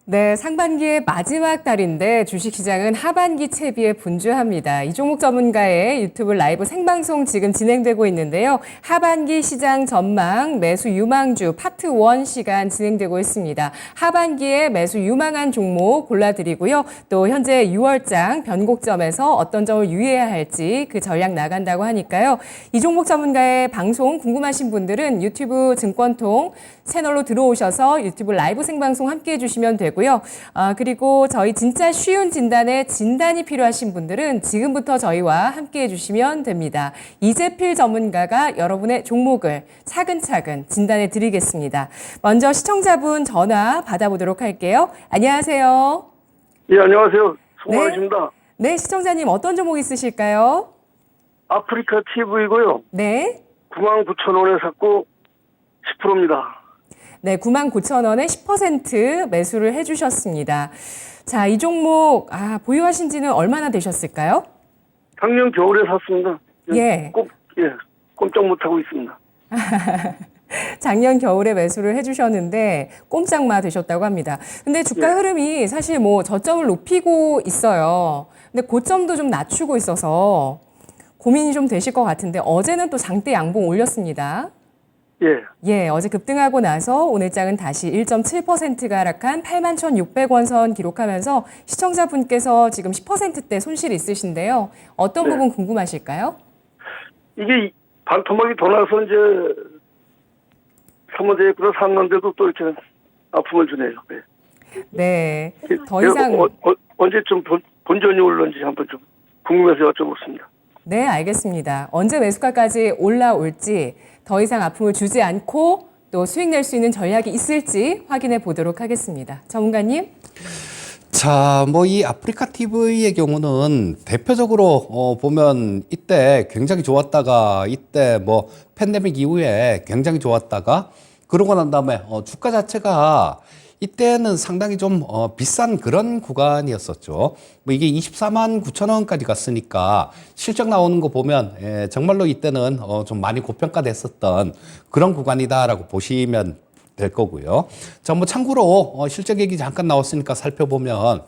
네, 상반기의 마지막 달인데 주식시장은 하반기 채비에 분주합니다. 이종목 전문가의 유튜브 라이브 생방송 지금 진행되고 있는데요. 하반기 시장 전망, 매수 유망주 파트 1 시간 진행되고 있습니다. 하반기에 매수 유망한 종목 골라드리고요. 또 현재 6월장 변곡점에서 어떤 점을 유의해야 할지 그 전략 나간다고 하니까요. 이종목 전문가의 방송 궁금하신 분들은 유튜브 증권통 채널로 들어오셔서 유튜브 라이브 생방송 함께 해주시면 되고요. 그리고 저희 진짜 쉬운 진단에 진단이 필요하신 분들은 지금부터 저희와 함께 해주시면 됩니다. 이재필 전문가가 여러분의 종목을 차근차근 진단해 드리겠습니다. 먼저 시청자분 전화 받아보도록 할게요. 안녕하세요. 예, 안녕하세요. 송환입니다. 네, 시청자님 어떤 종목 있으실까요? 아프리카 TV고요. 네. 99,000원에 샀고 10%입니다. 네, 99,000원에 10% 매수를 해주셨습니다. 자, 이 종목 보유하신 지는 얼마나 되셨을까요? 작년 겨울에 샀습니다. 예. 꼼짝 못하고 있습니다. 작년 겨울에 매수를 해주셨는데 꼼짝마 되셨다고 합니다. 근데 주가 흐름이 사실 뭐 저점을 높이고 있어요. 근데 고점도 좀 낮추고 있어서 고민이 좀 되실 것 같은데 어제는 또 장대 양봉 올렸습니다. 예, 어제 급등하고 나서 오늘장은 다시 1.7%가 하락한 81,600원 선 기록하면서 시청자분께서 지금 10%대 손실 있으신데요. 어떤 부분 궁금하실까요? 이게 반토막이 돌아서 이제 사모제액으로 샀는데도 또 이렇게 아픔을 주네요. 네, 더 이상 언제쯤 본전이 올는지 한번 좀 궁금해서 여쭤보겠습니다. 네, 알겠습니다. 언제 매수가까지 올라올지 더 이상 아픔을 주지 않고 또 수익 낼 수 있는 전략이 있을지 확인해 보도록 하겠습니다. 전문가님. 자, 뭐 이 아프리카 TV의 경우는 대표적으로 보면 이때 굉장히 좋았다가 이때 뭐 팬데믹 이후에 굉장히 좋았다가 그러고 난 다음에 주가 자체가 이때는 상당히 좀 비싼 그런 구간이었었죠. 뭐 이게 24만 9천 원까지 갔으니까 실적 나오는 거 보면 정말로 이때는 좀 많이 고평가됐었던 그런 구간이다라고 보시면 될 거고요. 자, 뭐 참고로 실적 얘기 잠깐 나왔으니까 살펴보면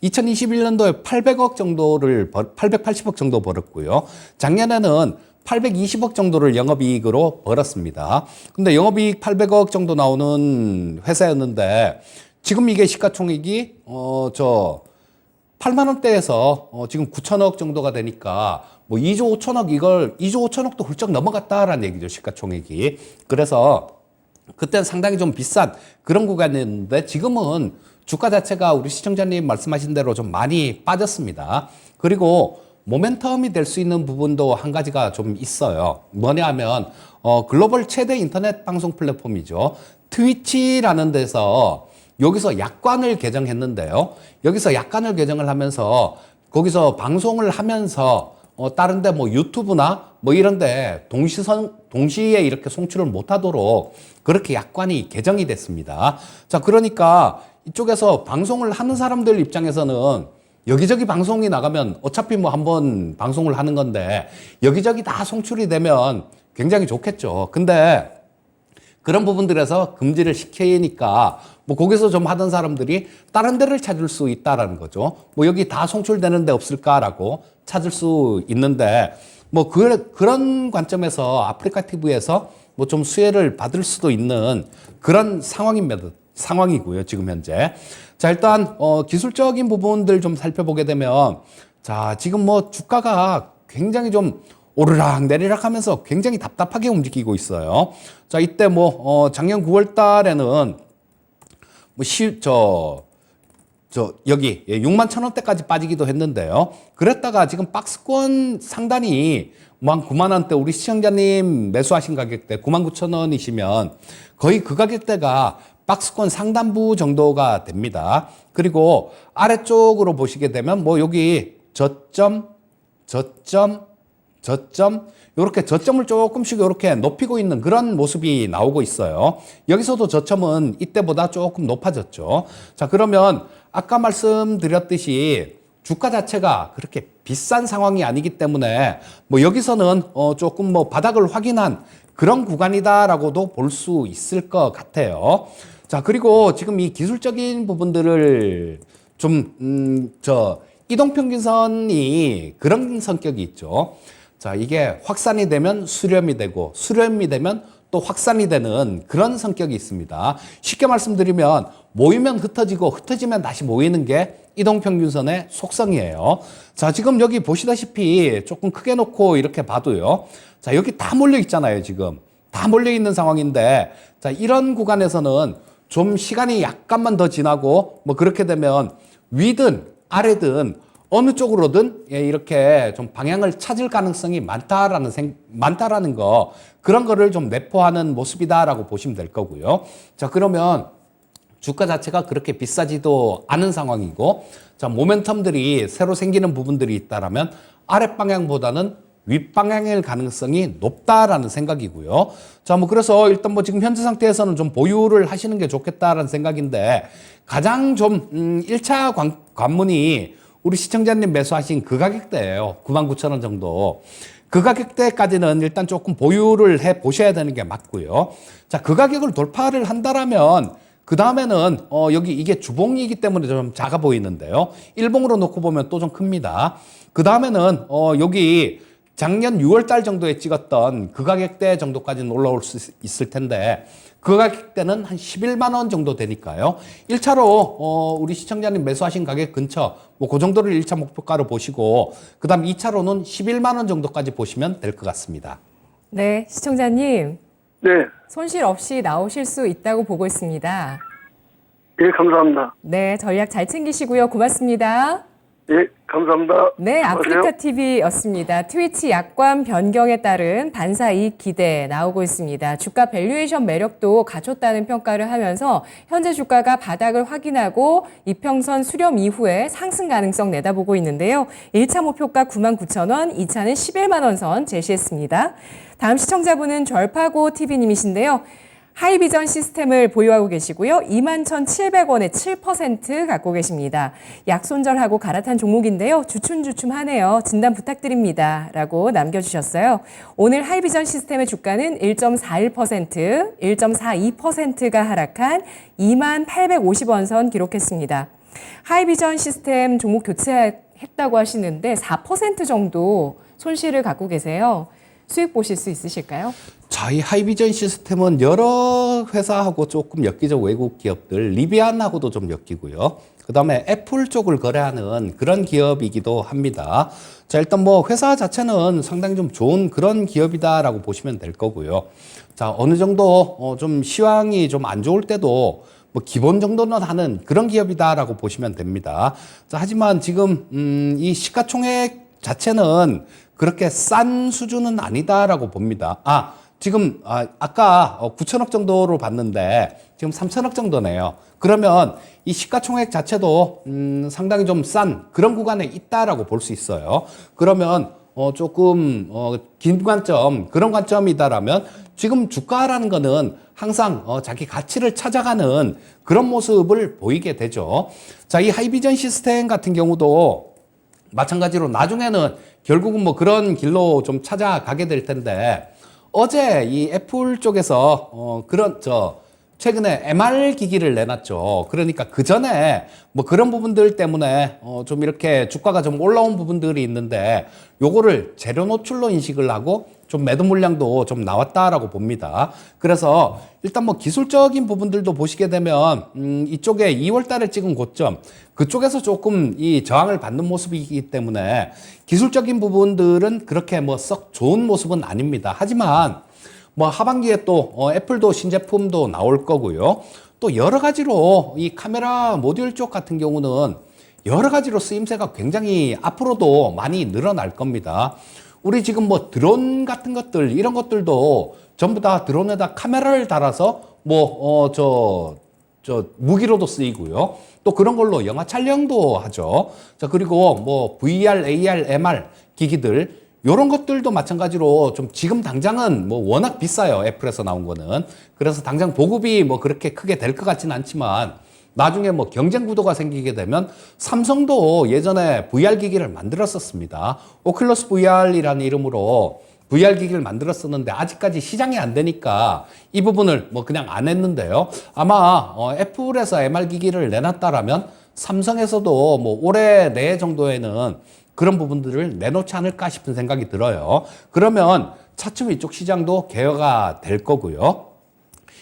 2021년도에 800억 정도를 880억 정도 벌었고요. 작년에는 820억 정도를 영업이익으로 벌었습니다. 근데 영업이익 800억 정도 나오는 회사였는데 지금 이게 시가총액이 8만 원대에서 지금 9천억 정도가 되니까 뭐 2조 5천억 2조 5천억도 훌쩍 넘어갔다라는 얘기죠. 시가총액이. 그래서 그때는 상당히 좀 비싼 그런 구간이었는데 지금은 주가 자체가 우리 시청자님 말씀하신 대로 좀 많이 빠졌습니다. 그리고 모멘텀이 될 수 있는 부분도 한 가지가 좀 있어요. 뭐냐 하면 글로벌 최대 인터넷 방송 플랫폼이죠. 트위치라는 데서 여기서 약관을 개정했는데요. 여기서 약관을 개정을 하면서 거기서 방송을 하면서 다른 데 뭐 유튜브나 뭐 이런 데 동시에 이렇게 송출을 못 하도록 그렇게 약관이 개정이 됐습니다. 자, 그러니까 이쪽에서 방송을 하는 사람들 입장에서는 여기저기 방송이 나가면 어차피 뭐 한번 방송을 하는 건데 여기저기 다 송출이 되면 굉장히 좋겠죠. 근데 그런 부분들에서 금지를 시키니까 뭐 거기서 좀 하던 사람들이 다른 데를 찾을 수 있다라는 거죠. 뭐 여기 다 송출되는 데 없을까라고 찾을 수 있는데 뭐 그런 관점에서 아프리카 TV에서 뭐 좀 수혜를 받을 수도 있는 그런 상황이고요. 지금 현재. 자, 일단 기술적인 부분들 좀 살펴보게 되면 자, 지금 뭐 주가가 굉장히 좀 오르락 내리락 하면서 굉장히 답답하게 움직이고 있어요. 자, 이때 뭐 작년 9월 달에는 뭐 여기 6만 천 원대까지 빠지기도 했는데요. 그랬다가 지금 박스권 상단이 뭐 한 9만 원대 우리 시청자님 매수하신 가격대 9만 9천 원이시면 거의 그 가격대가 박스권 상단부 정도가 됩니다. 그리고 아래쪽으로 보시게 되면 뭐 여기 저점 이렇게 저점을 조금씩 이렇게 높이고 있는 그런 모습이 나오고 있어요. 여기서도 저점은 이때보다 조금 높아졌죠. 자, 그러면 아까 말씀드렸듯이 주가 자체가 그렇게 비싼 상황이 아니기 때문에 뭐 여기서는 조금 뭐 바닥을 확인한 그런 구간이다라고도 볼 수 있을 것 같아요. 자, 그리고 지금 이 기술적인 부분들을 이동평균선이 그런 성격이 있죠. 자, 이게 확산이 되면 수렴이 되고, 수렴이 되면 또 확산이 되는 그런 성격이 있습니다. 쉽게 말씀드리면, 모이면 흩어지고, 흩어지면 다시 모이는 게 이동평균선의 속성이에요. 자, 지금 여기 보시다시피 조금 크게 놓고 이렇게 봐도요. 자, 여기 다 몰려 있잖아요, 지금. 다 몰려 있는 상황인데, 자, 이런 구간에서는 좀 시간이 약간만 더 지나고, 뭐 그렇게 되면 위든 아래든 어느 쪽으로든 이렇게 좀 방향을 찾을 가능성이 많다라는 거, 그런 거를 좀 내포하는 모습이다라고 보시면 될 거고요. 자, 그러면 주가 자체가 그렇게 비싸지도 않은 상황이고, 자, 모멘텀들이 새로 생기는 부분들이 있다라면 아랫방향보다는 윗방향일 가능성이 높다라는 생각이고요. 자, 뭐 그래서 일단 뭐 지금 현재 상태에서는 좀 보유를 하시는 게 좋겠다라는 생각인데, 가장 좀 1차 관문이 우리 시청자님 매수하신 그 가격대예요. 99,000원 정도. 그 가격대까지는 일단 조금 보유를 해 보셔야 되는 게 맞고요. 자, 그 가격을 돌파를 한다라면 그 다음에는 여기 이게 주봉이기 때문에 좀 작아 보이는데요. 일봉으로 놓고 보면 또 좀 큽니다. 그 다음에는 여기 작년 6월 달 정도에 찍었던 그 가격대 정도까지는 올라올 수 있을 텐데, 그 가격대는 한 11만 원 정도 되니까요. 1차로 우리 시청자님 매수하신 가격 근처 뭐 그 정도를 1차 목표가로 보시고, 그다음 2차로는 11만 원 정도까지 보시면 될 것 같습니다. 네, 시청자님. 네. 손실 없이 나오실 수 있다고 보고 있습니다. 예, 감사합니다. 네, 전략 잘 챙기시고요. 고맙습니다. 예, 감사합니다. 네, 수고하세요. 아프리카 TV였습니다. 트위치 약관 변경에 따른 반사 이익 기대 나오고 있습니다. 주가 밸류에이션 매력도 갖췄다는 평가를 하면서 현재 주가가 바닥을 확인하고 이평선 수렴 이후에 상승 가능성 내다보고 있는데요. 1차 목표가 99,000원, 2차는 11만 원 선 제시했습니다. 다음 시청자분은 절파고 TV님이신데요. 하이비전 시스템을 보유하고 계시고요. 21,700원에 7% 갖고 계십니다. 약손절하고 갈아탄 종목인데요. 주춤주춤하네요. 진단 부탁드립니다. 라고 남겨주셨어요. 오늘 하이비전 시스템의 주가는 1.41%, 1.42%가 하락한 2850원 선 기록했습니다. 하이비전 시스템 종목 교체했다고 하시는데 4% 정도 손실을 갖고 계세요. 수익 보실 수 있으실까요? 자, 이 하이비전 시스템은 여러 회사하고 조금 엮이죠. 외국 기업들. 리비안하고도 좀 엮이고요. 그 다음에 애플 쪽을 거래하는 그런 기업이기도 합니다. 자, 일단 뭐 회사 자체는 상당히 좀 좋은 그런 기업이다라고 보시면 될 거고요. 자, 어느 정도 좀 시황이 좀 안 좋을 때도 뭐 기본 정도는 하는 그런 기업이다라고 보시면 됩니다. 자, 하지만 지금 이 시가총액 자체는 그렇게 싼 수준은 아니다라고 봅니다. 지금 아까 9천억 정도로 봤는데 지금 3천억 정도네요. 그러면 이 시가총액 자체도 상당히 좀 싼 그런 구간에 있다라고 볼 수 있어요. 그러면 조금 긴 관점, 그런 관점이다라면 지금 주가라는 거는 항상 자기 가치를 찾아가는 그런 모습을 보이게 되죠. 자, 이 하이비전 시스템 같은 경우도 마찬가지로 나중에는 결국은 뭐 그런 길로 좀 찾아가게 될 텐데, 어제 이 애플 쪽에서 최근에 MR 기기를 내놨죠. 그러니까 그 전에 뭐 그런 부분들 때문에 좀 이렇게 주가가 좀 올라온 부분들이 있는데, 요거를 재료 노출로 인식을 하고 좀 매도 물량도 좀 나왔다라고 봅니다. 그래서 일단 뭐 기술적인 부분들도 보시게 되면 이쪽에 2월 달에 찍은 고점, 그쪽에서 조금 이 저항을 받는 모습이기 때문에 기술적인 부분들은 그렇게 뭐 썩 좋은 모습은 아닙니다. 하지만 뭐 하반기에 또 애플도 신제품도 나올 거고요. 또 여러 가지로 이 카메라 모듈 쪽 같은 경우는 여러 가지로 쓰임새가 굉장히 앞으로도 많이 늘어날 겁니다. 우리 지금 뭐 드론 같은 것들, 이런 것들도 전부 다 드론에다 카메라를 달아서 무기로도 쓰이고요. 또 그런 걸로 영화 촬영도 하죠. 자, 그리고 뭐 VR, AR, MR 기기들, 요런 것들도 마찬가지로 좀 지금 당장은 뭐 워낙 비싸요. 애플에서 나온 거는. 그래서 당장 보급이 뭐 그렇게 크게 될 것 같지는 않지만, 나중에 뭐 경쟁 구도가 생기게 되면 삼성도 예전에 VR 기기를 만들었었습니다. 오큘러스 VR이라는 이름으로 VR 기기를 만들었었는데 아직까지 시장이 안 되니까 이 부분을 뭐 그냥 안 했는데요. 아마 애플에서 MR 기기를 내놨다라면 삼성에서도 뭐 올해 내 정도에는 그런 부분들을 내놓지 않을까 싶은 생각이 들어요. 그러면 차츰 이쪽 시장도 개혁가 될 거고요.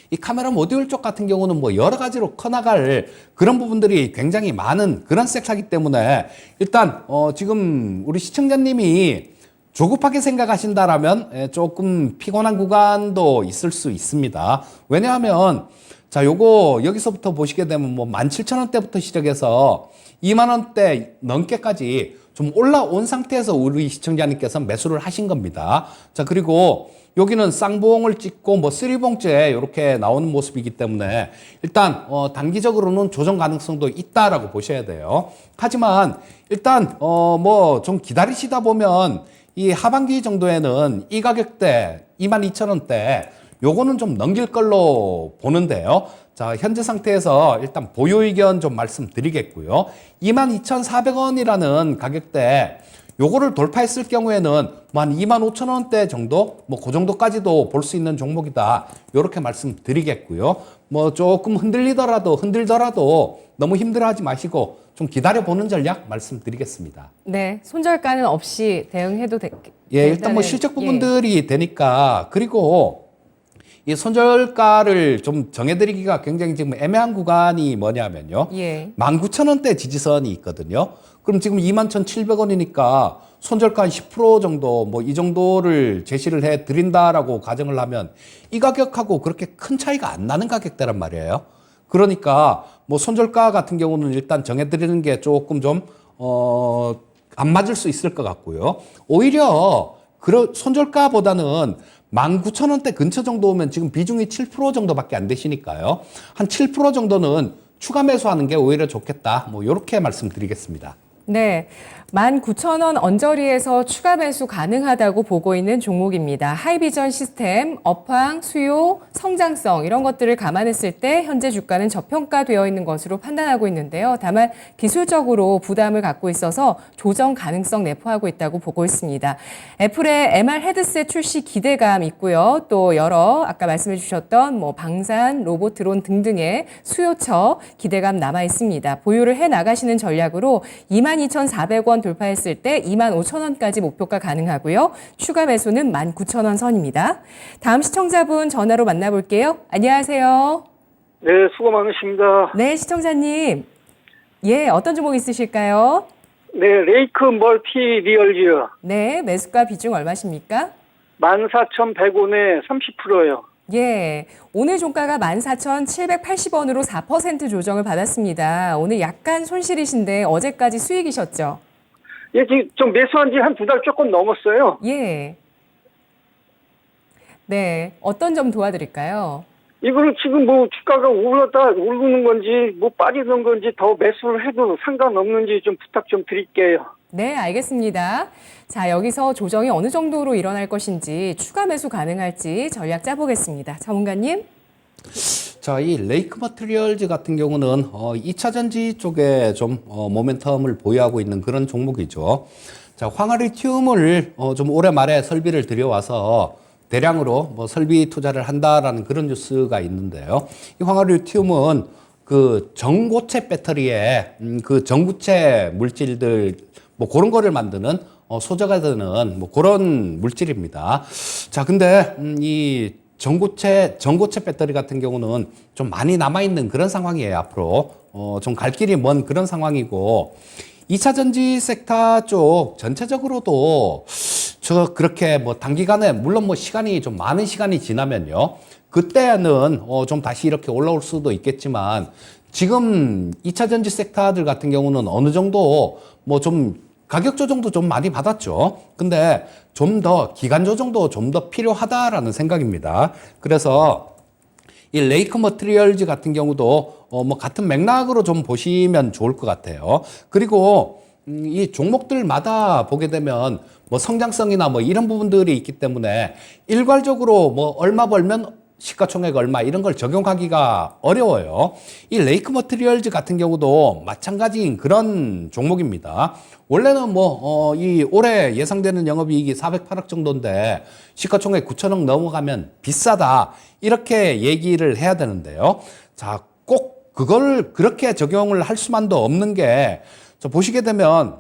이 카메라 모듈 쪽 같은 경우는 뭐 여러 가지로 커나갈 그런 부분들이 굉장히 많은 그런 섹터이기 때문에 일단 지금 우리 시청자님이 조급하게 생각하신다라면 조금 피곤한 구간도 있을 수 있습니다. 왜냐하면 자, 요거 여기서부터 보시게 되면 뭐 17,000원대부터 시작해서 2만 원대 넘게까지 좀 올라온 상태에서 우리 시청자님께서 매수를 하신 겁니다. 자, 그리고 여기는 쌍봉을 찍고 뭐 쓰리봉째 이렇게 나오는 모습이기 때문에 일단 단기적으로는 조정 가능성도 있다라고 보셔야 돼요. 하지만 일단 뭐 좀 기다리시다 보면 이 하반기 정도에는 이 가격대 22,000원대 요거는 좀 넘길 걸로 보는데요. 자, 현재 상태에서 일단 보유 의견 좀 말씀드리겠고요. 22,400원이라는 가격대 요거를 돌파했을 경우에는 뭐 한 25,000원대 정도 뭐 그 정도까지도 볼 수 있는 종목이다. 요렇게 말씀드리겠고요. 뭐 조금 흔들더라도 너무 힘들어하지 마시고 좀 기다려보는 전략 말씀드리겠습니다. 네, 손절가는 없이 대응해도 예, 일단 뭐 실적 부분들이 되니까 그리고 이 손절가를 좀 정해드리기가 굉장히 지금 애매한 구간이 뭐냐면요. 예. 19,000원대 지지선이 있거든요. 그럼 지금 21,700원이니까 손절가 한 10% 정도 뭐 이 정도를 제시를 해 드린다라고 가정을 하면 이 가격하고 그렇게 큰 차이가 안 나는 가격대란 말이에요. 그러니까 뭐 손절가 같은 경우는 일단 정해드리는 게 조금 좀 안 맞을 수 있을 것 같고요. 오히려 손절가보다는 19,000원대 근처 정도 오면 지금 비중이 7% 정도밖에 안 되시니까요. 한 7% 정도는 추가 매수하는 게 오히려 좋겠다. 뭐 이렇게 말씀드리겠습니다. 네, 19,000원 언저리에서 추가 매수 가능하다고 보고 있는 종목입니다. 하이비전 시스템, 업황, 수요, 성장성 이런 것들을 감안했을 때 현재 주가는 저평가되어 있는 것으로 판단하고 있는데요. 다만 기술적으로 부담을 갖고 있어서 조정 가능성 내포하고 있다고 보고 있습니다. 애플의 MR 헤드셋 출시 기대감 있고요. 또 여러 아까 말씀해 주셨던 뭐 방산, 로봇, 드론 등등의 수요처 기대감 남아 있습니다. 보유를 해 나가시는 전략으로 22,400원 돌파했을 때 25,000원까지 목표가 가능하고요. 추가 매수는 19,000원 선입니다. 다음 시청자분 전화로 만나볼게요. 안녕하세요. 네, 수고 많으십니다. 네, 시청자님. 예, 어떤 종목 있으실까요? 네, 레이크 멀티 리얼즈 네, 매수가 비중 얼마십니까? 14,100원에 30%요. 예, 오늘 종가가 14,780원으로 4% 조정을 받았습니다. 오늘 약간 손실이신데 어제까지 수익이셨죠? 예, 지금 좀 매수한 지 한 2달 조금 넘었어요. 예. 네, 어떤 점 도와드릴까요? 이거는 지금 뭐 주가가 오르는 건지 뭐 빠지는 건지 더 매수를 해도 상관없는지 좀 부탁 좀 드릴게요. 네, 알겠습니다. 자, 여기서 조정이 어느 정도로 일어날 것인지 추가 매수 가능할지 전략 짜보겠습니다. 전문가님. 자, 이 레이크 머티리얼즈 같은 경우는 2차 전지 쪽에 좀 모멘텀을 보유하고 있는 그런 종목이죠. 자, 황화리튬을 좀 올해 말에 설비를 들여와서 대량으로 뭐 설비 투자를 한다라는 그런 뉴스가 있는데요. 이 황화리튬은 그 전고체 배터리에 그 전구체 물질들 뭐 그런 거를 만드는 소재가 되는 뭐 그런 물질입니다. 자, 근데 이 전고체 배터리 같은 경우는 좀 많이 남아있는 그런 상황이에요, 앞으로. 좀 갈 길이 먼 그런 상황이고, 2차 전지 섹터 쪽 전체적으로도 그렇게 뭐 단기간에, 물론 뭐 시간이 좀 많은 시간이 지나면요. 그때는 좀 다시 이렇게 올라올 수도 있겠지만, 지금 2차 전지 섹터들 같은 경우는 어느 정도 뭐 좀 가격 조정도 좀 많이 받았죠. 근데 좀 더 기간 조정도 좀 더 필요하다라는 생각입니다. 그래서 이 레이크 머티리얼즈 같은 경우도 뭐 같은 맥락으로 좀 보시면 좋을 것 같아요. 그리고 이 종목들마다 보게 되면 뭐 성장성이나 뭐 이런 부분들이 있기 때문에 일괄적으로 뭐 얼마 벌면 시가총액 얼마 이런 걸 적용하기가 어려워요. 이 레이크 머티리얼즈 같은 경우도 마찬가지인 그런 종목입니다. 원래는 이 올해 예상되는 영업이익이 408억 정도인데 시가총액 9천억 넘어가면 비싸다 이렇게 얘기를 해야 되는데요. 자, 꼭 그걸 그렇게 적용을 할 수만도 없는 게 보시게 되면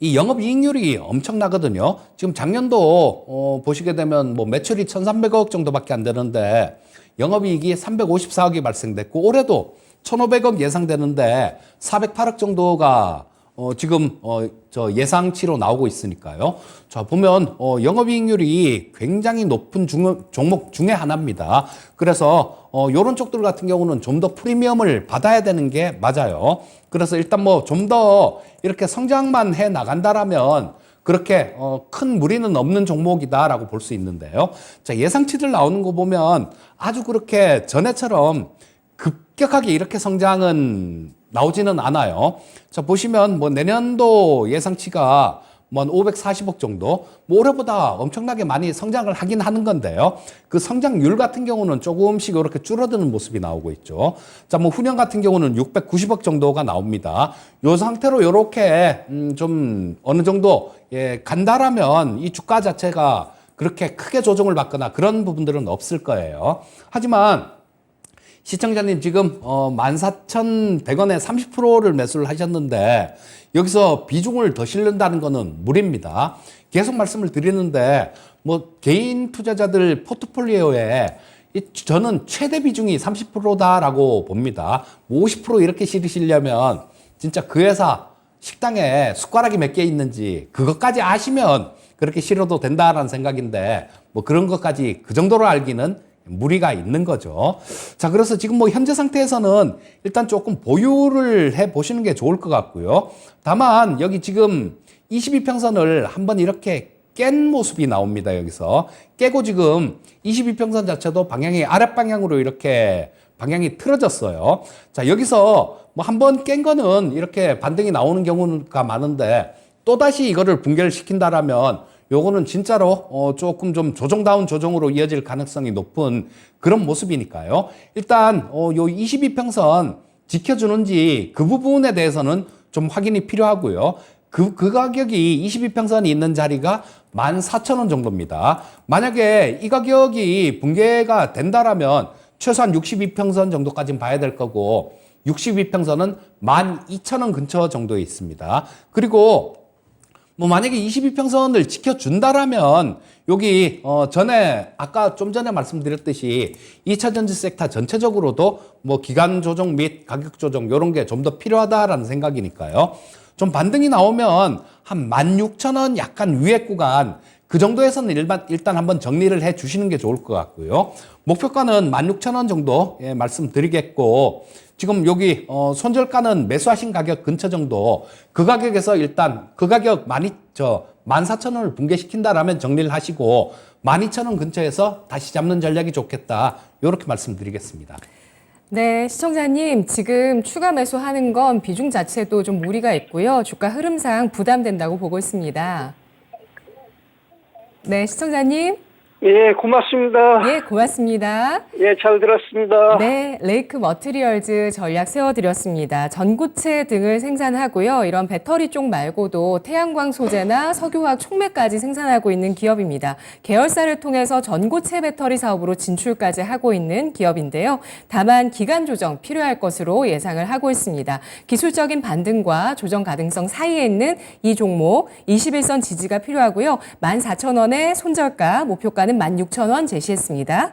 이 영업이익률이 엄청나거든요. 지금 작년도 보시게 되면 매출이 1,300억 정도밖에 안 되는데 영업이익이 354억이 발생됐고 올해도 1,500억 예상되는데 408억 정도가 지금 예상치로 나오고 있으니까요. 자, 보면 영업이익률이 굉장히 높은 종목 중에 하나입니다. 그래서 요런 쪽들 같은 경우는 좀 더 프리미엄을 받아야 되는 게 맞아요. 그래서 일단 좀 더 이렇게 성장만 해 나간다라면 그렇게 큰 무리는 없는 종목이다라고 볼 수 있는데요. 자, 예상치들 나오는 거 보면 아주 그렇게 전에처럼 급격하게 이렇게 성장은 나오지는 않아요. 자, 보시면 내년도 예상치가 한 540억 정도, 올해보다 엄청나게 많이 성장을 하긴 하는 건데요. 그 성장률 같은 경우는 조금씩 이렇게 줄어드는 모습이 나오고 있죠. 자, 후년 같은 경우는 690억 정도가 나옵니다. 요 상태로 이렇게 좀 어느 정도 간다라면 이 주가 자체가 그렇게 크게 조정을 받거나 그런 부분들은 없을 거예요. 하지만 시청자님 지금 14,100원에 30%를 매수를 하셨는데 여기서 비중을 더 실른다는 거는 무리입니다. 계속 말씀을 드리는데 개인 투자자들 포트폴리오에 저는 최대 비중이 30%다라고 봅니다. 50% 이렇게 실으시려면 진짜 그 회사 식당에 숟가락이 몇 개 있는지 그것까지 아시면 그렇게 실어도 된다라는 생각인데 그런 것까지 그 정도로 알기는 무리가 있는 거죠. 자, 그래서 지금 현재 상태에서는 일단 조금 보유를 해 보시는 게 좋을 것 같고요. 다만 여기 지금 22평선을 한번 이렇게 깬 모습이 나옵니다. 여기서 깨고 지금 22평선 자체도 방향이 아랫방향으로 이렇게 방향이 틀어졌어요. 자, 여기서 한번 깬 거는 이렇게 반등이 나오는 경우가 많은데 또다시 이거를 붕괴를 시킨다라면 요거는 진짜로 조금 좀 조정다운 조정으로 이어질 가능성이 높은 그런 모습이니까요. 일단 요 22평선 지켜주는지 그 부분에 대해서는 좀 확인이 필요하고요. 그 가격이 22평선이 있는 자리가 14,000원 정도입니다. 만약에 이 가격이 붕괴가 된다라면 최소한 62평선 정도까지는 봐야 될 거고 62평선은 12,000원 근처 정도에 있습니다. 그리고 만약에 22평선을 지켜준다라면 여기 전에 아까 좀 전에 말씀드렸듯이 2차 전지 섹터 전체적으로도 기간 조정 및 가격 조정 이런 게 좀 더 필요하다라는 생각이니까요. 좀 반등이 나오면 한 16,000원 약간 위에 구간 그 정도에서는 일단 한번 정리를 해 주시는 게 좋을 것 같고요. 목표가는 16,000원 정도 말씀드리겠고 지금 여기 손절가는 매수하신 가격 근처 정도 그 가격에서 일단 그 가격 14,000원을 붕괴시킨다라면 정리를 하시고 12,000원 근처에서 다시 잡는 전략이 좋겠다. 이렇게 말씀드리겠습니다. 네, 시청자님, 지금 추가 매수하는 건 비중 자체도 좀 무리가 있고요. 주가 흐름상 부담된다고 보고 있습니다. 네, 시청자님. 예, 고맙습니다. 예, 고맙습니다. 예, 잘 들었습니다. 네, 레이크 머티리얼즈 전략 세워드렸습니다. 전구체 등을 생산하고요. 이런 배터리 쪽 말고도 태양광 소재나 석유화학 촉매까지 생산하고 있는 기업입니다. 계열사를 통해서 전고체 배터리 사업으로 진출까지 하고 있는 기업인데요. 다만 기간 조정 필요할 것으로 예상을 하고 있습니다. 기술적인 반등과 조정 가능성 사이에 있는 이 종목 21선 지지가 필요하고요. 14,000원의 손절가, 목표가는 16,000원 제시했습니다.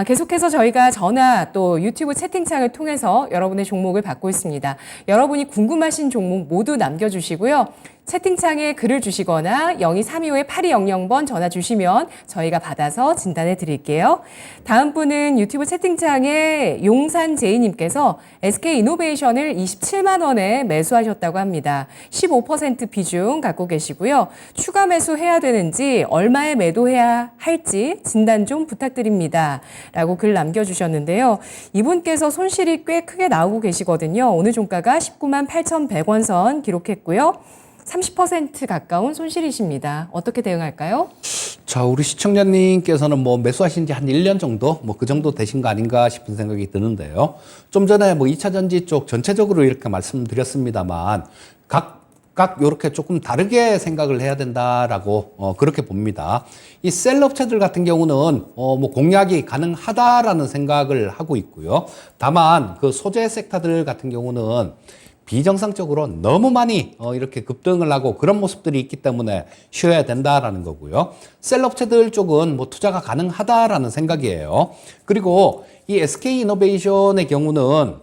계속해서 저희가 전화 또 유튜브 채팅창을 통해서 여러분의 종목을 받고 있습니다. 여러분이 궁금하신 종목 모두 남겨주시고요. 채팅창에 글을 주시거나 0232-8200번 전화 주시면 저희가 받아서 진단해 드릴게요. 다음 분은 유튜브 채팅창에 용산제이님께서 SK이노베이션을 27만 원에 매수하셨다고 합니다. 15% 비중 갖고 계시고요. 추가 매수해야 되는지 얼마에 매도해야 할지 진단 좀 부탁드립니다. 라고 글 남겨주셨는데요. 이분께서 손실이 꽤 크게 나오고 계시거든요. 오늘 종가가 19만 8,100원 선 기록했고요. 30% 가까운 손실이십니다. 어떻게 대응할까요? 자, 우리 시청자님께서는 뭐 매수하신 지 한 1년 정도, 뭐 그 정도 되신 거 아닌가 싶은 생각이 드는데요. 좀 전에 뭐 2차 전지 쪽 전체적으로 이렇게 말씀드렸습니다만, 각각 이렇게 조금 다르게 생각을 해야 된다라고 그렇게 봅니다. 이 셀업체들 같은 경우는 뭐 공략이 가능하다라는 생각을 하고 있고요. 다만 그 소재 섹터들 같은 경우는 비정상적으로 너무 많이 이렇게 급등을 하고 그런 모습들이 있기 때문에 쉬어야 된다라는 거고요. 셀업체들 쪽은 뭐 투자가 가능하다라는 생각이에요. 그리고 이 SK이노베이션의 경우는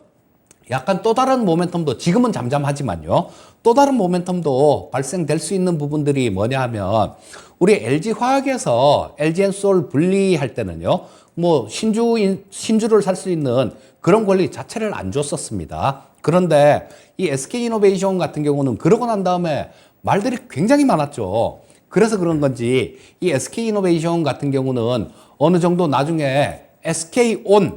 약간 또 다른 모멘텀도 지금은 잠잠하지만요. 또 다른 모멘텀도 발생될 수 있는 부분들이 뭐냐 하면 우리 LG화학에서 LG엔솔 분리할 때는요. 뭐 신주를 살 수 있는 그런 권리 자체를 안 줬었습니다. 그런데 이 SK이노베이션 같은 경우는 그러고 난 다음에 말들이 굉장히 많았죠. 그래서 그런 건지 이 SK이노베이션 같은 경우는 어느 정도 나중에 SK온이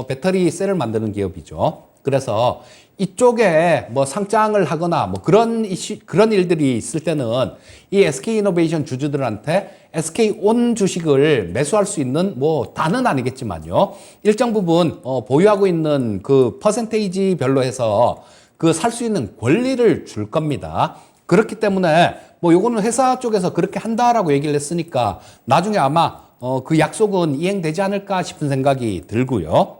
배터리 셀을 만드는 기업이죠. 그래서 이쪽에 뭐 상장을 하거나 뭐 그런 일들이 있을 때는 이 SK이노베이션 주주들한테 SK온 주식을 매수할 수 있는 뭐 다는 아니겠지만요. 일정 부분 보유하고 있는 그 퍼센테이지 별로 해서 그 살 수 있는 권리를 줄 겁니다. 그렇기 때문에 뭐 요거는 회사 쪽에서 그렇게 한다라고 얘기를 했으니까 나중에 아마 그 약속은 이행되지 않을까 싶은 생각이 들고요.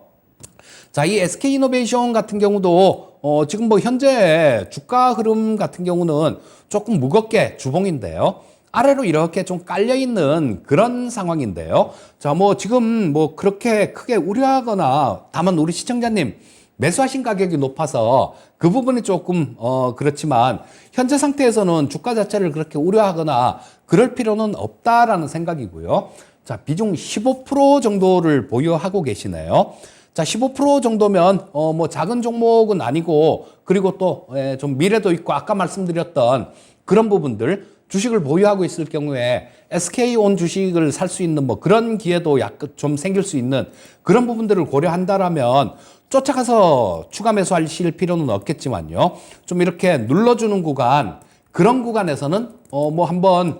자, 이 SK이노베이션 같은 경우도 지금 뭐 현재 주가 흐름 같은 경우는 조금 무겁게 주봉인데요. 아래로 이렇게 좀 깔려 있는 그런 상황인데요. 자, 뭐 지금 뭐 그렇게 크게 우려하거나 다만 우리 시청자님 매수하신 가격이 높아서 그 부분이 조금 그렇지만 현재 상태에서는 주가 자체를 그렇게 우려하거나 그럴 필요는 없다라는 생각이고요. 자, 비중 15% 정도를 보유하고 계시네요. 자, 15% 정도면 뭐 작은 종목은 아니고 그리고 또 좀 미래도 있고 아까 말씀드렸던 그런 부분들 주식을 보유하고 있을 경우에 SK온 주식을 살 수 있는 뭐 그런 기회도 약간 좀 생길 수 있는 그런 부분들을 고려한다라면 쫓아가서 추가 매수하실 필요는 없겠지만요. 좀 이렇게 눌러주는 구간 그런 구간에서는 뭐 한번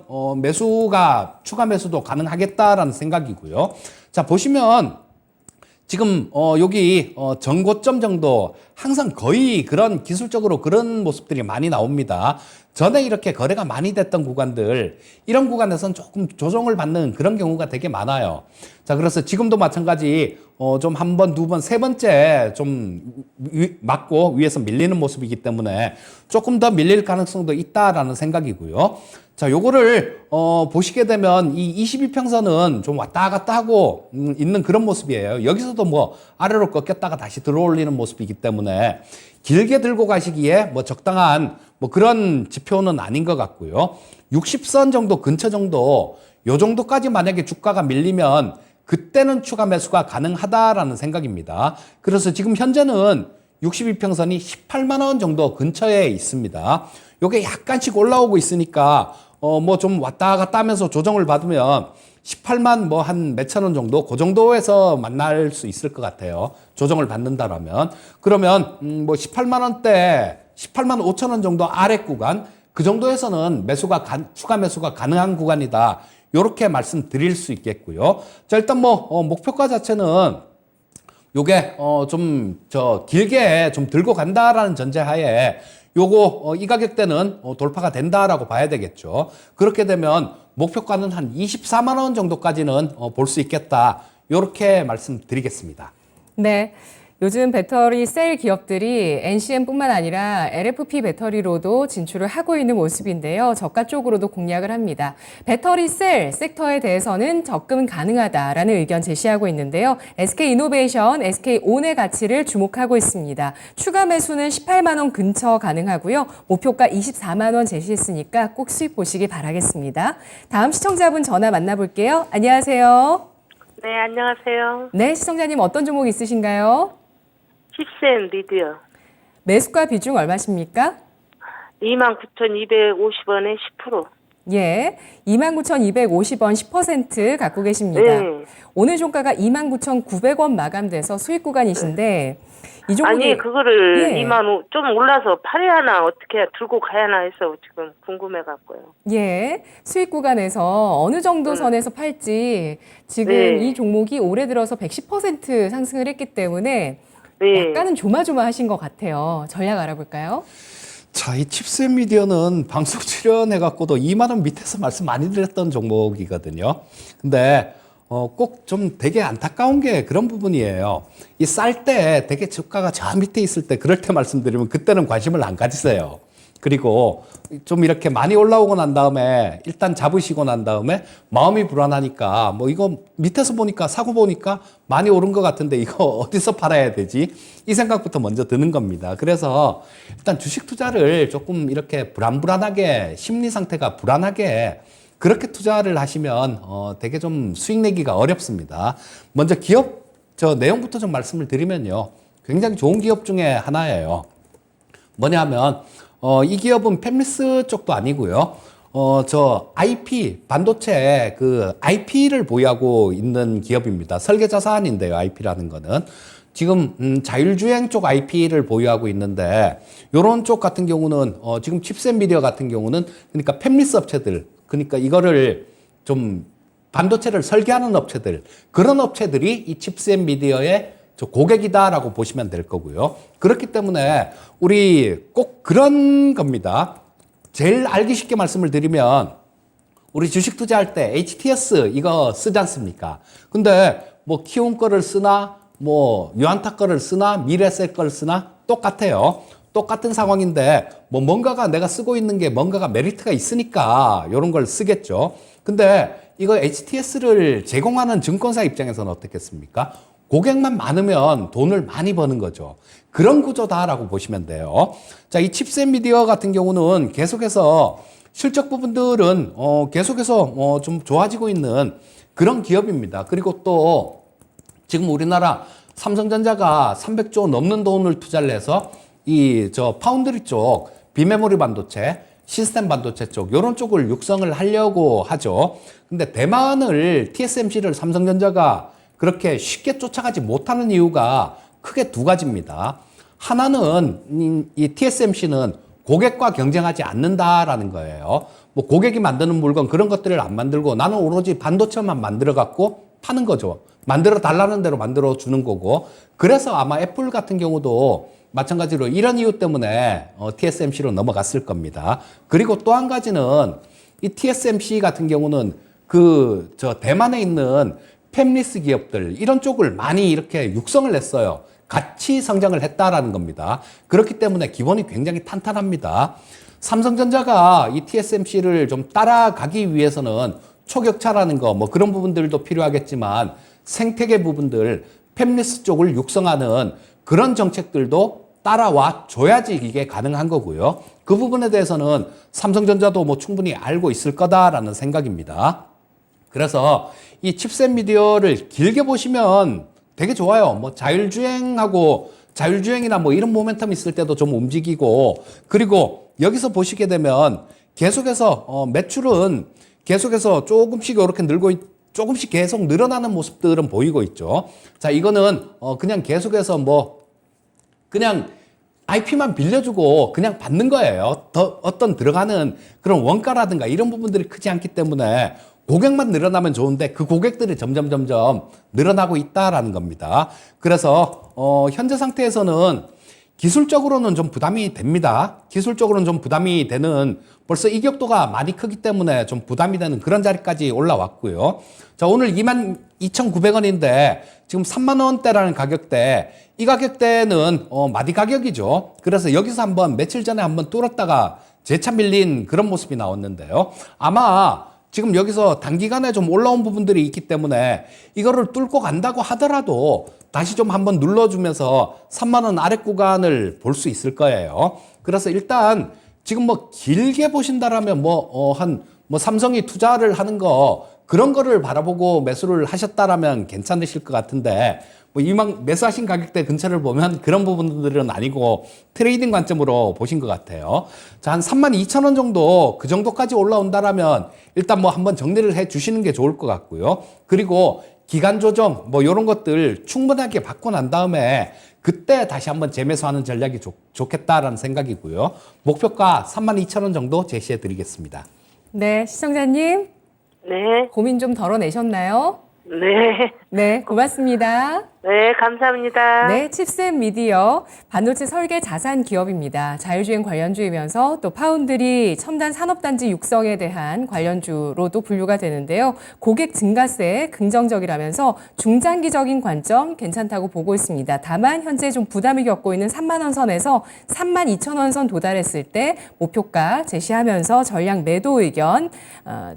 추가 매수도 가능하겠다라는 생각이고요. 자, 보시면 지금 여기 전고점 정도 항상 거의 그런 기술적으로 그런 모습들이 많이 나옵니다. 전에 이렇게 거래가 많이 됐던 구간들 이런 구간에서는 조금 조정을 받는 그런 경우가 되게 많아요. 자, 그래서 지금도 마찬가지 좀 한 번, 두 번, 세 번째 좀 맞고 위에서 밀리는 모습이기 때문에 조금 더 밀릴 가능성도 있다라는 생각이고요. 자, 요거를 보시게 되면 이 22평선은 좀 왔다 갔다 하고 있는 그런 모습이에요. 여기서도 뭐 아래로 꺾였다가 다시 들어올리는 모습이기 때문에 길게 들고 가시기에 뭐 적당한 뭐 그런 지표는 아닌 것 같고요. 60선 정도 근처 정도 요 정도까지 만약에 주가가 밀리면 그때는 추가 매수가 가능하다라는 생각입니다. 그래서 지금 현재는 62평선이 18만 원 정도 근처에 있습니다. 요게 약간씩 올라오고 있으니까 뭐 좀 왔다 갔다 하면서 조정을 받으면 18만 뭐 한 몇천 원 정도 그 정도에서 만날 수 있을 것 같아요. 조정을 받는다라면. 그러면 뭐 18만 원대 18만 5천 원 정도 아래 구간 그 정도에서는 추가 매수가 가능한 구간이다. 요렇게 말씀드릴 수 있겠고요. 자, 일단 뭐 목표가 자체는 요게 길게 좀 들고 간다라는 전제하에 요거 이 가격대는 돌파가 된다라고 봐야 되겠죠. 그렇게 되면 목표가는 한 24만 원 정도까지는 볼 수 있겠다. 요렇게 말씀드리겠습니다. 네. 요즘 배터리 셀 기업들이 NCM뿐만 아니라 LFP 배터리로도 진출을 하고 있는 모습인데요. 저가 쪽으로도 공략을 합니다. 배터리 셀 섹터에 대해서는 접근 가능하다라는 의견 제시하고 있는데요. SK이노베이션, SK온의 가치를 주목하고 있습니다. 추가 매수는 18만 원 근처 가능하고요. 목표가 24만 원 제시했으니까 꼭 수익 보시기 바라겠습니다. 다음 시청자분 전화 만나볼게요. 안녕하세요. 네, 안녕하세요. 네, 시청자님 어떤 종목 있으신가요? 힙센 리드요. 매수가 비중 얼마십니까? 29,250원에 10%. 예, 29,250원 10% 갖고 계십니다. 네. 오늘 종가가 29,900원 마감돼서 수익 구간이신데 이 종목이 아니 그거를 예. 2만 좀 올라서 팔아야 하나 어떻게 해야 들고 가야 하나 해서 지금 궁금해갖고요. 예, 수익 구간에서 어느 정도 선에서 팔지 지금 네. 이 종목이 올해 들어서 110% 상승을 했기 때문에 네. 약간은 조마조마하신 것 같아요. 전략 알아볼까요? 자, 이 칩셋 미디어는 방송 출연해갖고도 2만 원 밑에서 말씀 많이 드렸던 종목이거든요. 근데 꼭 좀 되게 안타까운 게 그런 부분이에요. 이 쌀 때 되게 주가가 저 밑에 있을 때 그럴 때 말씀드리면 그때는 관심을 안 가지세요. 그리고 좀 이렇게 많이 올라오고 난 다음에 일단 잡으시고 난 다음에 마음이 불안하니까 뭐 이거 밑에서 보니까 사고 보니까 많이 오른 것 같은데 이거 어디서 팔아야 되지? 이 생각부터 먼저 드는 겁니다. 그래서 일단 주식 투자를 조금 이렇게 불안불안하게 심리 상태가 불안하게 그렇게 투자를 하시면 되게 좀 수익 내기가 어렵습니다. 먼저 기업 저 내용부터 좀 말씀을 드리면요. 굉장히 좋은 기업 중에 하나예요. 뭐냐면 이 기업은 팹리스 쪽도 아니고요. 저 IP 반도체 그 IP를 보유하고 있는 기업입니다. 설계 자산인데요. IP라는 거는 지금 자율주행 쪽 IP를 보유하고 있는데 요런 쪽 같은 경우는 지금 칩셋 미디어 같은 경우는 그러니까 팹리스 업체들 그러니까 이거를 좀 반도체를 설계하는 업체들 그런 업체들이 이 칩셋 미디어의 저 고객이다라고 보시면 될 거고요. 그렇기 때문에 우리 꼭 그런 겁니다. 제일 알기 쉽게 말씀을 드리면 우리 주식 투자할 때 HTS 이거 쓰지 않습니까? 근데 뭐 키움 거를 쓰나 뭐 유안타 거를 쓰나 미래셀 거를 쓰나 똑같아요. 똑같은 상황인데 뭐 뭔가가 내가 쓰고 있는 게 뭔가가 메리트가 있으니까 이런 걸 쓰겠죠. 근데 이거 HTS를 제공하는 증권사 입장에서는 어떻겠습니까? 고객만 많으면 돈을 많이 버는 거죠. 그런 구조다라고 보시면 돼요. 자, 이 칩셋 미디어 같은 경우는 계속해서 실적 부분들은 계속해서 좀 좋아지고 있는 그런 기업입니다. 그리고 또 지금 우리나라 삼성전자가 300조 넘는 돈을 투자를 해서 이 저 파운드리 쪽 비메모리 반도체, 시스템 반도체 쪽 이런 쪽을 육성을 하려고 하죠. 근데 대만을 TSMC를 삼성전자가 그렇게 쉽게 쫓아가지 못하는 이유가 크게 두 가지입니다. 하나는 이 TSMC는 고객과 경쟁하지 않는다라는 거예요. 뭐 고객이 만드는 물건 그런 것들을 안 만들고 나는 오로지 반도체만 만들어 갖고 파는 거죠. 만들어 달라는 대로 만들어 주는 거고. 그래서 아마 애플 같은 경우도 마찬가지로 이런 이유 때문에 TSMC로 넘어갔을 겁니다. 그리고 또 한 가지는 이 TSMC 같은 경우는 그 저 대만에 있는 팹리스 기업들 이런 쪽을 많이 이렇게 육성을 했어요. 같이 성장을 했다라는 겁니다. 그렇기 때문에 기본이 굉장히 탄탄합니다. 삼성전자가 이 TSMC를 좀 따라가기 위해서는 초격차라는 거 뭐 그런 부분들도 필요하겠지만 생태계 부분들 팹리스 쪽을 육성하는 그런 정책들도 따라와 줘야지 이게 가능한 거고요. 그 부분에 대해서는 삼성전자도 뭐 충분히 알고 있을 거다라는 생각입니다. 그래서 이 칩셋 미디어를 길게 보시면 되게 좋아요. 뭐 자율주행이나 뭐 이런 모멘텀 있을 때도 좀 움직이고 그리고 여기서 보시게 되면 계속해서 매출은 계속해서 조금씩 이렇게 조금씩 계속 늘어나는 모습들은 보이고 있죠. 자, 이거는 그냥 계속해서 뭐 그냥 IP만 빌려주고 그냥 받는 거예요. 더 어떤 들어가는 그런 원가라든가 이런 부분들이 크지 않기 때문에 고객만 늘어나면 좋은데 그 고객들이 점점 늘어나고 있다라는 겁니다. 그래서 현재 상태에서는 기술적으로는 좀 부담이 됩니다. 기술적으로는 좀 부담이 되는 벌써 이격도가 많이 크기 때문에 좀 부담이 되는 그런 자리까지 올라왔고요. 자, 오늘 22,900원인데 지금 3만 원대라는 가격대, 이 가격대는 마디 가격이죠. 그래서 여기서 한번 며칠 전에 한번 뚫었다가 재차 밀린 그런 모습이 나왔는데요. 아마 지금 여기서 단기간에 좀 올라온 부분들이 있기 때문에 이거를 뚫고 간다고 하더라도 다시 좀 한번 눌러주면서 3만 원 아래 구간을 볼 수 있을 거예요. 그래서 일단 지금 뭐 길게 보신다라면 삼성이 투자를 하는 거 그런 거를 바라보고 매수를 하셨다라면 괜찮으실 것 같은데 뭐 이만 매수하신 가격대 근처를 보면 그런 부분들은 아니고 트레이딩 관점으로 보신 것 같아요. 자, 한 32,000원 정도 그 정도까지 올라온다라면 일단 뭐 한번 정리를 해 주시는 게 좋을 것 같고요. 그리고 기간 조정 뭐 이런 것들 충분하게 받고 난 다음에 그때 다시 한번 재매수하는 전략이 좋겠다라는 생각이고요. 목표가 32,000원 정도 제시해 드리겠습니다. 네, 시청자님 네, 고민 좀 덜어내셨나요? 네, 네, 고맙습니다. 네, 감사합니다. 네, 칩셋 미디어 반도체 설계 자산 기업입니다. 자율주행 관련주이면서 또 파운드리 첨단 산업단지 육성에 대한 관련주로도 분류가 되는데요. 고객 증가세에 긍정적이라면서 중장기적인 관점 괜찮다고 보고 있습니다. 다만 현재 좀 부담이 겪고 있는 3만 원 선에서 3만 2천 원 선 도달했을 때 목표가 제시하면서 전략 매도 의견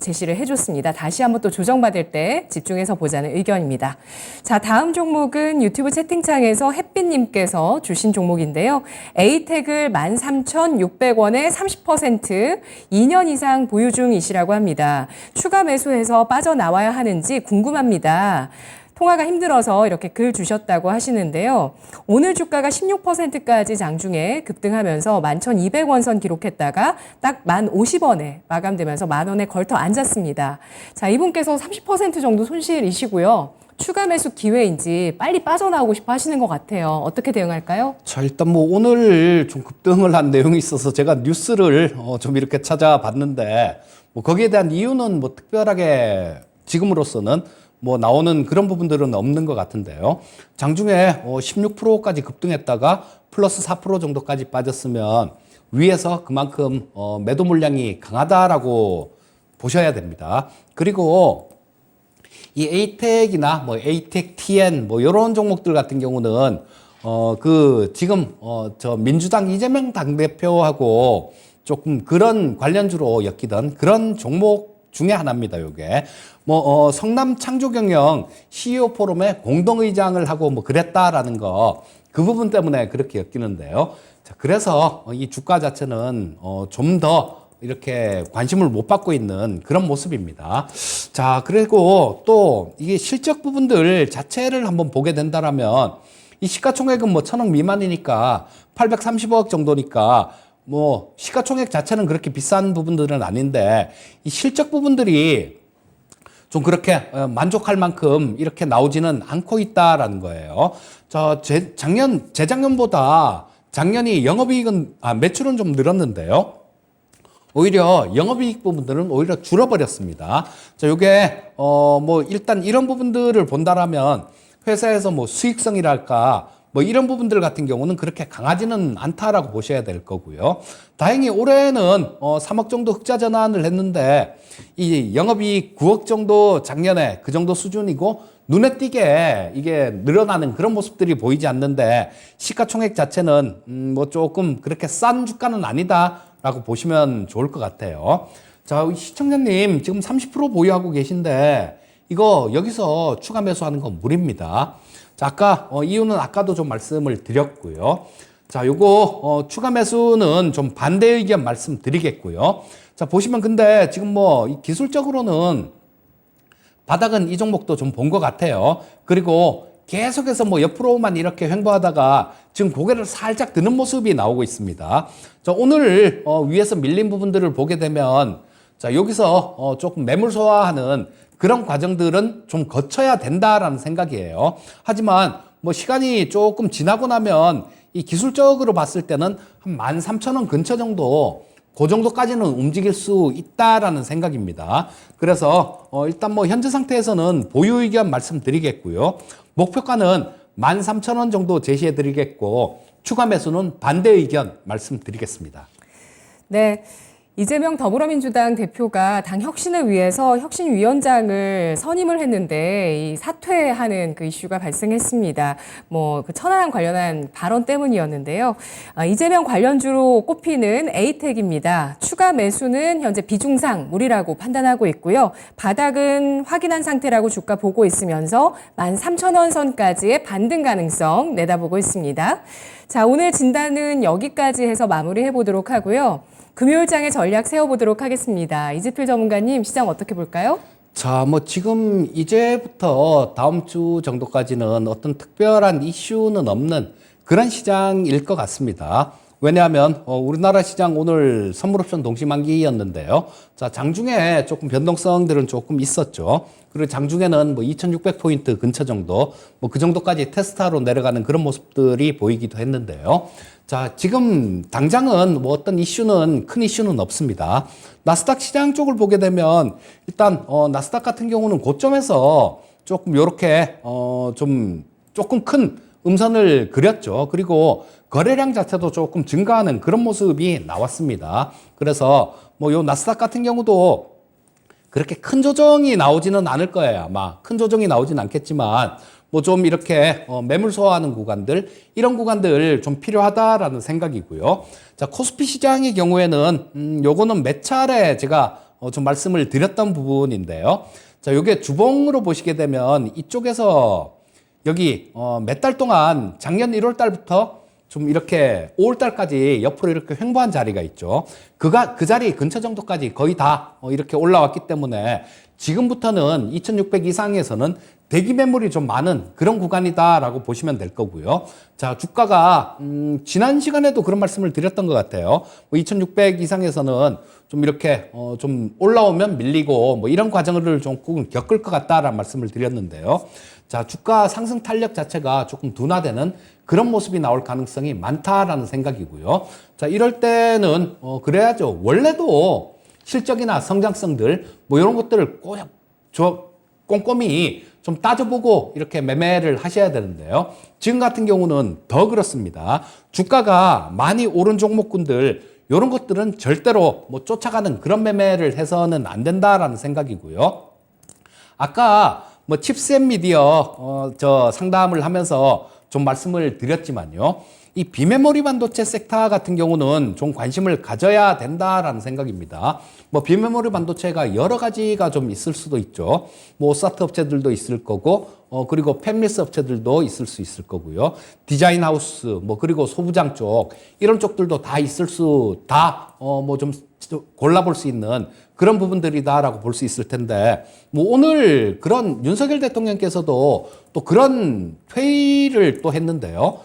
제시를 해줬습니다. 다시 한번 또 조정받을 때 집중해서 보자는 의견입니다. 자, 다음 종목은 유튜브 채팅창에서 햇빛님께서 주신 종목인데요. 에이텍을 13,600원에 30% 2년 이상 보유 중이시라고 합니다. 추가 매수해서 빠져나와야 하는지 궁금합니다. 통화가 힘들어서 이렇게 글 주셨다고 하시는데요. 오늘 주가가 16%까지 장중에 급등하면서 11,200원 선 기록했다가 딱 1,050원에 마감되면서 만 원에 걸터 앉았습니다. 자, 이분께서 30% 정도 손실이시고요. 추가 매수 기회인지 빨리 빠져나오고 싶어 하시는 것 같아요. 어떻게 대응할까요? 자, 일단 뭐 오늘 좀 급등을 한 내용이 있어서 제가 뉴스를 좀 이렇게 찾아봤는데 뭐 거기에 대한 이유는 뭐 특별하게 지금으로서는 뭐 나오는 그런 부분들은 없는 것 같은데요. 장중에 16%까지 급등했다가 플러스 4% 정도까지 빠졌으면 위에서 그만큼 매도 물량이 강하다라고 보셔야 됩니다. 그리고 이 에이텍이나 뭐 에이텍 TN 뭐 이런 종목들 같은 경우는 그 지금 저 민주당 이재명 당대표하고 조금 그런 관련주로 엮이던 그런 종목 중에 하나입니다. 요게 뭐 성남 창조경영 CEO 포럼에 공동의장을 하고 뭐 그랬다라는 거 그 부분 때문에 그렇게 엮이는데요. 자, 그래서 이 주가 자체는 좀 더 이렇게 관심을 못 받고 있는 그런 모습입니다. 자, 그리고 또 이게 실적 부분들 자체를 한번 보게 된다라면 이 시가총액은 뭐 1,000억 미만이니까 830억 정도니까 뭐 시가총액 자체는 그렇게 비싼 부분들은 아닌데 이 실적 부분들이 좀 그렇게 만족할 만큼 이렇게 나오지는 않고 있다라는 거예요. 재작년보다 작년이 영업이익은 매출은 좀 늘었는데요. 오히려 영업이익 부분들은 오히려 줄어버렸습니다. 자, 요게 뭐 일단 이런 부분들을 본다라면 회사에서 뭐 수익성이랄까 뭐 이런 부분들 같은 경우는 그렇게 강하지는 않다라고 보셔야 될 거고요. 다행히 올해는 3억 정도 흑자 전환을 했는데 이 영업이익 9억 정도 작년에 그 정도 수준이고 눈에 띄게 이게 늘어나는 그런 모습들이 보이지 않는데 시가총액 자체는 뭐 조금 그렇게 싼 주가는 아니다라고 보시면 좋을 것 같아요. 자, 시청자님 지금 30% 보유하고 계신데 이거 여기서 추가 매수하는 건 무리입니다. 자, 아까 이유는 아까도 좀 말씀을 드렸고요. 자, 요거 추가 매수는 좀 반대 의견 말씀드리겠고요. 자, 보시면 근데 지금 뭐 기술적으로는 바닥은 이 종목도 좀 본 것 같아요. 그리고 계속해서 뭐 옆으로만 이렇게 횡보하다가 지금 고개를 살짝 드는 모습이 나오고 있습니다. 자, 오늘 위에서 밀린 부분들을 보게 되면 자, 여기서 조금 매물 소화하는 그런 과정들은 좀 거쳐야 된다라는 생각이에요. 하지만 뭐 시간이 조금 지나고 나면 이 기술적으로 봤을 때는 한 13,000원 근처 정도 그 정도까지는 움직일 수 있다라는 생각입니다. 그래서 일단 뭐 현재 상태에서는 보유 의견 말씀드리겠고요. 목표가는 13,000원 정도 제시해 드리겠고 추가 매수는 반대 의견 말씀드리겠습니다. 네. 이재명 더불어민주당 대표가 당 혁신을 위해서 혁신위원장을 선임을 했는데 이 사퇴하는 그 이슈가 발생했습니다. 뭐 그 천안함 관련한 발언 때문이었는데요. 이재명 관련주로 꼽히는 에이텍입니다. 추가 매수는 현재 비중상물이라고 판단하고 있고요. 바닥은 확인한 상태라고 주가 보고 있으면서 13,000원 선까지의 반등 가능성 내다보고 있습니다. 자, 오늘 진단은 여기까지 해서 마무리해 보도록 하고요. 금요일장의 전략 세워보도록 하겠습니다. 이지필 전문가님, 시장 어떻게 볼까요? 자, 뭐 지금 이제부터 다음 주 정도까지는 어떤 특별한 이슈는 없는 그런 시장일 것 같습니다. 왜냐하면 우리나라 시장 오늘 선물옵션 동시만기였는데요. 자, 장중에 조금 변동성들은 조금 있었죠. 그리고 장중에는 뭐 2,600포인트 근처 정도, 뭐 그 정도까지 테스트하러 내려가는 그런 모습들이 보이기도 했는데요. 자, 지금 당장은 뭐 어떤 이슈는, 큰 이슈는 없습니다. 나스닥 시장 쪽을 보게 되면 일단 나스닥 같은 경우는 고점에서 조금 요렇게 좀 조금 큰 음선을 그렸죠. 그리고 거래량 자체도 조금 증가하는 그런 모습이 나왔습니다. 그래서 뭐 요 나스닥 같은 경우도 그렇게 큰 조정이 나오지는 않을 거예요. 아마 큰 조정이 나오진 않겠지만 뭐 좀 이렇게 매물 소화하는 구간들, 이런 구간들 좀 필요하다라는 생각이고요. 자, 코스피 시장의 경우에는 요거는 몇 차례 제가 좀 말씀을 드렸던 부분인데요. 자, 요게 주봉으로 보시게 되면 이쪽에서 여기 몇 달 동안 작년 1월 달부터 좀 이렇게 5월 달까지 옆으로 이렇게 횡보한 자리가 있죠. 그 자리 근처 정도까지 거의 다 이렇게 올라왔기 때문에 지금부터는 2,600 이상에서는 대기 매물이 좀 많은 그런 구간이다라고 보시면 될 거고요. 자, 주가가 지난 시간에도 그런 말씀을 드렸던 것 같아요. 뭐 2,600 이상에서는 좀 이렇게 좀 올라오면 밀리고 뭐 이런 과정을 조금 겪을 것 같다라는 말씀을 드렸는데요. 자, 주가 상승 탄력 자체가 조금 둔화되는 그런 모습이 나올 가능성이 많다라는 생각이고요. 자, 이럴 때는 그래야죠. 원래도 실적이나 성장성들 뭐 이런 것들을 꼼꼼히 좀 따져보고 이렇게 매매를 하셔야 되는데요. 지금 같은 경우는 더 그렇습니다. 주가가 많이 오른 종목군들 이런 것들은 절대로 뭐 쫓아가는 그런 매매를 해서는 안 된다라는 생각이고요. 아까 뭐 칩셋 미디어 저 상담을 하면서 좀 말씀을 드렸지만요. 이 비메모리 반도체 섹터 같은 경우는 좀 관심을 가져야 된다라는 생각입니다. 뭐 비메모리 반도체가 여러 가지가 좀 있을 수도 있죠. 뭐 오사트 업체들도 있을 거고, 그리고 팹리스 업체들도 있을 수 있을 거고요. 디자인 하우스, 뭐 그리고 소부장 쪽 이런 쪽들도 다 있을 수 뭐 좀 골라볼 수 있는 그런 부분들이다라고 볼 수 있을 텐데, 뭐 오늘 그런 윤석열 대통령께서도 또 그런 회의를 또 했는데요.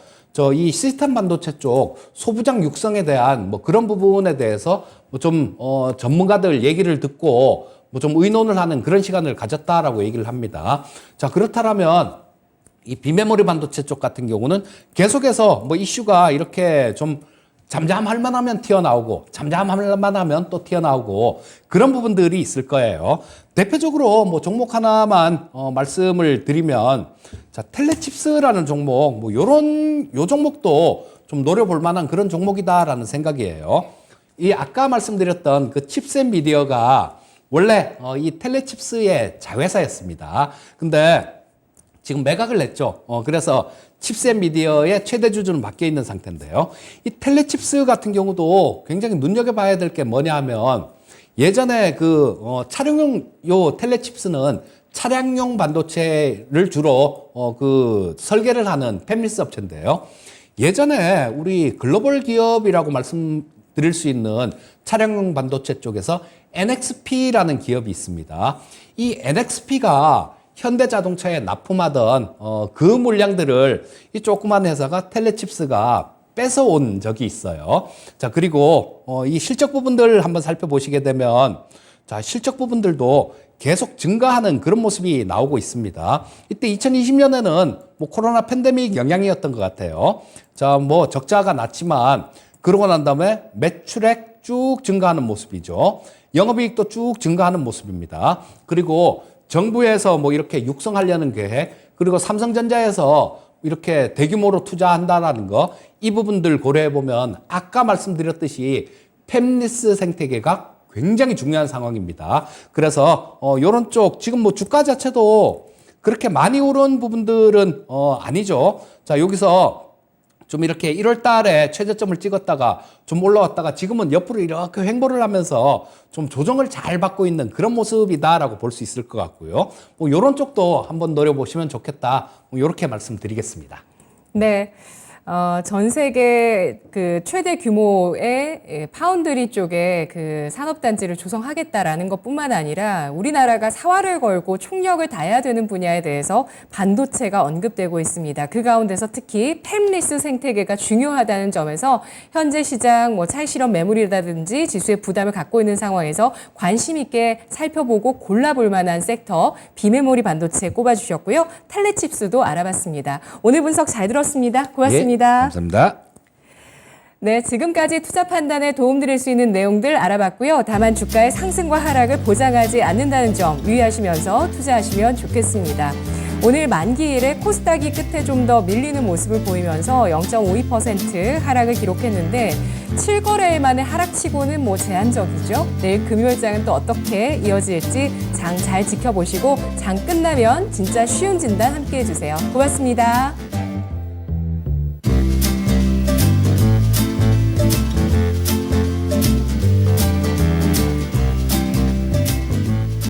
이 시스템 반도체 쪽 소부장 육성에 대한 뭐 그런 부분에 대해서 뭐 좀 전문가들 얘기를 듣고 뭐 좀 의논을 하는 그런 시간을 가졌다라고 얘기를 합니다. 자, 그렇다면 이 비메모리 반도체 쪽 같은 경우는 계속해서 뭐 이슈가 이렇게 좀 잠잠할 만하면 튀어나오고 잠잠할 만하면 또 튀어나오고 그런 부분들이 있을 거예요. 대표적으로 뭐 종목 하나만 말씀을 드리면, 자, 텔레칩스라는 종목, 뭐 요 종목도 좀 노려볼 만한 그런 종목이다라는 생각이에요. 이 아까 말씀드렸던 그 칩셋 미디어가 원래 이 텔레칩스의 자회사였습니다. 근데 지금 매각을 했죠. 그래서 칩셋 미디어의 최대 주주는 바뀌어 있는 상태인데요. 이 텔레칩스 같은 경우도 굉장히 눈여겨봐야 될 게 뭐냐 하면, 예전에 그 차량용 요 텔레칩스는 차량용 반도체를 주로 그 설계를 하는 팹리스 업체인데요. 예전에 우리 글로벌 기업이라고 말씀드릴 수 있는 차량용 반도체 쪽에서 NXP라는 기업이 있습니다. 이 NXP가 현대자동차에 납품하던 그 물량들을 이 조그만 회사가 텔레칩스가 뺏어온 적이 있어요. 자, 그리고 이 실적 부분들 한번 살펴보시게 되면, 자, 실적 부분들도 계속 증가하는 그런 모습이 나오고 있습니다. 이때 2020년에는 뭐 코로나 팬데믹 영향이었던 것 같아요. 자, 뭐 적자가 났지만 그러고 난 다음에 매출액 쭉 증가하는 모습이죠. 영업이익도 쭉 증가하는 모습입니다. 그리고 정부에서 뭐 이렇게 육성하려는 계획, 그리고 삼성전자에서 이렇게 대규모로 투자한다라는 거, 이 부분들 고려해 보면 아까 말씀드렸듯이 팹리스 생태계가 굉장히 중요한 상황입니다. 그래서 요런 쪽 지금 뭐 주가 자체도 그렇게 많이 오른 부분들은 아니죠. 자, 여기서 좀 이렇게 1월 달에 최저점을 찍었다가 좀 올라왔다가 지금은 옆으로 이렇게 횡보를 하면서 좀 조정을 잘 받고 있는 그런 모습이다라고 볼 수 있을 것 같고요. 뭐 이런 쪽도 한번 노려보시면 좋겠다. 뭐 이렇게 말씀드리겠습니다. 네. 전 세계 그 최대 규모의 파운드리 쪽에 그 산업단지를 조성하겠다라는 것뿐만 아니라 우리나라가 사활을 걸고 총력을 다해야 되는 분야에 대해서 반도체가 언급되고 있습니다. 그 가운데서 특히 팹리스 생태계가 중요하다는 점에서 현재 시장 뭐 찰실험 매물이라든지 지수의 부담을 갖고 있는 상황에서 관심 있게 살펴보고 골라볼 만한 섹터 비메모리 반도체 꼽아주셨고요. 텔레칩스도 알아봤습니다. 오늘 분석 잘 들었습니다. 고맙습니다. 예, 감사합니다. 네, 지금까지 투자 판단에 도움드릴 수 있는 내용들 알아봤고요. 다만 주가의 상승과 하락을 보장하지 않는다는 점 유의하시면서 투자하시면 좋겠습니다. 오늘 만기일에 코스닥이 끝에 좀 더 밀리는 모습을 보이면서 0.52% 하락을 기록했는데 7거래일 만에 하락치고는 뭐 제한적이죠. 내일 금요일장은 또 어떻게 이어질지 장 잘 지켜보시고 장 끝나면 진짜 쉬운 진단 함께 해주세요. 고맙습니다.